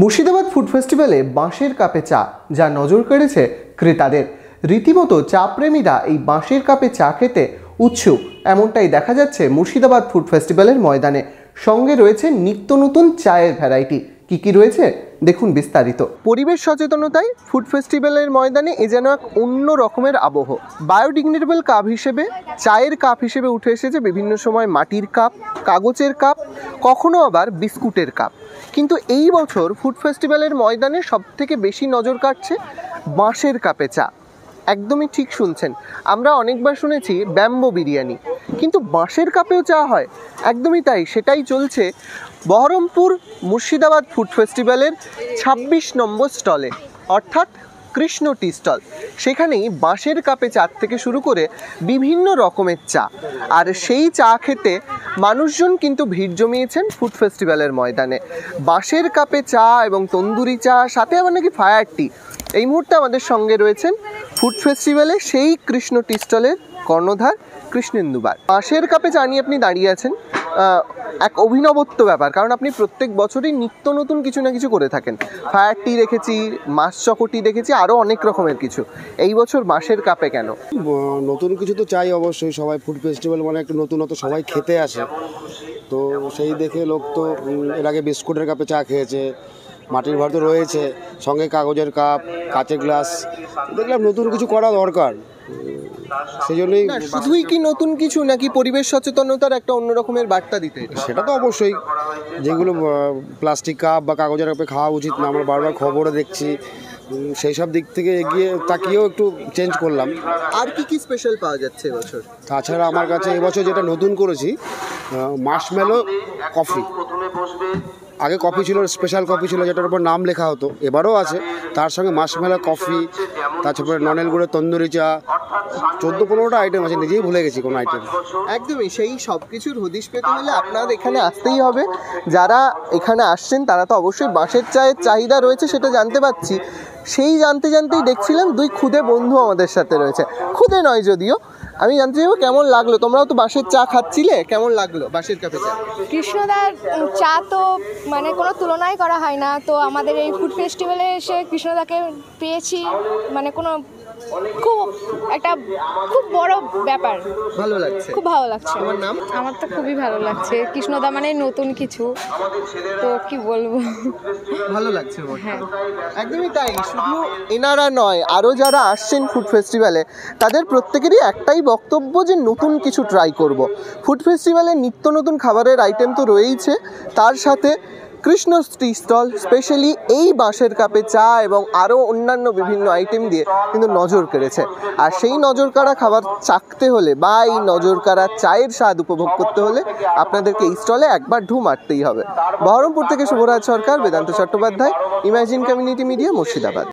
Murshidabad food ফেস্টিভ্যালে বাঁশের কাপে চা যা নজর কেড়েছে ক্রেতাদের। রীতিমতো চা প্রেমীরা এই বাঁশের কাপে চা খেতে উৎসুক, এমনটাই দেখা যাচ্ছে মুর্শিদাবাদ ফুড ফেস্টিভ্যালের ময়দানে। সঙ্গে রয়েছে নিত্য নতুন চায়ের ভ্যারাইটি। কি রয়েছে দেখুন বিস্তারিত। পরিবেশ সচেতনতায় ফুড ফেস্টিভ্যালের ময়দানে এ যেন এক অন্য রকমের আবহ। বায়োডিগ্রেডেবল কাপ হিসেবে, চায়ের কাপ হিসেবে উঠে এসেছে বিভিন্ন সময় মাটির কাপ, কাগজের কাপ, কখনো আবার বিস্কুটের কাপ। কিন্তু এই বছর ফুড ফেস্টিভ্যালের ময়দানে সবথেকে বেশি নজর কাটছে বাঁশের কাপে চা। একদমই ঠিক শুনছেন, আমরা অনেকবার শুনেছি ব্যাম্বো বিরিয়ানি, কিন্তু বাঁশের কাপেও চা হয়। একদমই তাই, সেটাই চলছে বহরমপুর মুর্শিদাবাদ ফুড ফেস্টিভ্যালের ২৬ নম্বর স্টলে, অর্থাৎ কৃষ্ণ টি স্টল। সেখানেই বাঁশের কাপে চা থেকে শুরু করে বিভিন্ন রকমের চা, আর সেই চা খেতে মানুষজন কিন্তু ভিড় জমিয়েছেন ফুড ফেস্টিভ্যালের ময়দানে। বাঁশের কাপে চা এবং তন্দুরি চা, সাথে আবার নাকি ফায়ার টি। এই মুহূর্তে আমাদের সঙ্গে রয়েছেন ফুড ফেস্টিভ্যালে সেই কৃষ্ণ টি স্টলের কর্ণধার কৃষ্ণেন্দুবার। বাঁশের কাপে চা নিয়ে আপনি দাঁড়িয়ে আছেন, এক অভিনবত্ব ব্যাপার, কারণ আপনি প্রত্যেক বছরই নিত্য নতুন কিছু না কিছু করে থাকেন। ফায়ার টি দেখেছি, মাছ চকটি দেখেছি, আরও অনেক রকমের কিছু। এই বছর বাঁশের কাপে কেন? নতুন কিছু তো চাই অবশ্যই, সবাই ফুড ফেস্টিভ্যাল মানে একটু নতুনত্ব, সবাই খেতে আসে। তো সেই দেখে লোক তো এর আগে বিস্কুটের কাপে চা খেয়েছে, মাটির ভাত রয়েছে, সঙ্গে কাগজের কাপ, কাঁচের গ্লাস। দেখলাম নতুন কিছু করা দরকার, সেই জন্যই। শুধুই কি নতুন কিছু, নাকি পরিবেশ সচেতনতার একটা অন্য রকমের বার্তা দিতে? সেটা তো অবশ্যই, যেগুলো প্লাস্টিক কাপ বা কাগজের কাপে খাওয়া উচিত না, আমরা বারবার খবরে দেখছি। সেই সব দিক থেকে এগিয়ে তাকিয়েও একটু চেঞ্জ করলাম। আর কি স্পেশাল পাওয়া যাচ্ছে এবছর? তাছাড়া আমার কাছে এবছর যেটা নতুন করেছি, মার্শমেলো কফি। আগে কফি ছিল, স্পেশাল কফি ছিল, যেটার উপর নাম লেখা হতো, এবারও আছে। তার সঙ্গে মার্শমেলো কফি, তারপরে ননেল গুড়ের তন্দুরি চা, 14-15টা আইটেম আছে, নিজেই ভুলে গেছি কোন আইটেম। একদমই, সেই সব কিছুর হদিশ পেতে হলে আপনার এখানে আসতেই হবে। যারা এখানে আসছেন তারা তো অবশ্যই বাঁশের চায়ের চাহিদা রয়েছে, সেটা জানতে পারছি। সেই জানতেই দেখছিলাম দুই খুদে বন্ধু আমাদের সাথে রয়েছে। খুদে নয় যদিও। আমি জানতে চাইবো কেমন লাগলো, তোমরাও তো বাঁশের চা খাচ্ছিলে, কেমন লাগলো বাঁশের কাপে চা? কৃষ্ণদার চা তো মানে কোনো তুলনাই করা হয় না। তো আমাদের এই ফুড ফেস্টিভ্যালে এসে কৃষ্ণদাকে পেয়েছি, মানে কোনো খুব বড় ব্যাপার। ভালো লাগছে, খুব ভালো লাগছে। আমার নাম? আমার তো খুবই ভালো লাগছে। কৃষ্ণদা মানে নতুন কিছু, তো কি বলবো, ভালো লাগছে। হ্যাঁ একদমই তাই। শুধু এনারা নয়, আরও যারা আসছেন ফুড ফেস্টিভ্যালে, তাদের প্রত্যেকেরই একটাই বক্তব্য যে নতুন কিছু ট্রাই করব। ফুড ফেস্টিভ্যালে নিত্য নতুন খাবারের আইটেম তো রয়েইছে, তার সাথে কৃষ্ণ টি স্টল স্পেশালি এই বাঁশের কাপে চা এবং আরও অন্যান্য বিভিন্ন আইটেম দিয়ে কিন্তু নজর কেড়েছে। আর সেই নজর কাড়া খাবার চাখতে হলে বা এই নজর কাড়া চায়ের স্বাদ উপভোগ করতে হলে আপনাদেরকে এই স্টলে একবার ঢু মারতেই হবে। বহরমপুর থেকে Shubhraj Sarkar, Vedant Chattopadhyay, imagine community media, Murshidabad.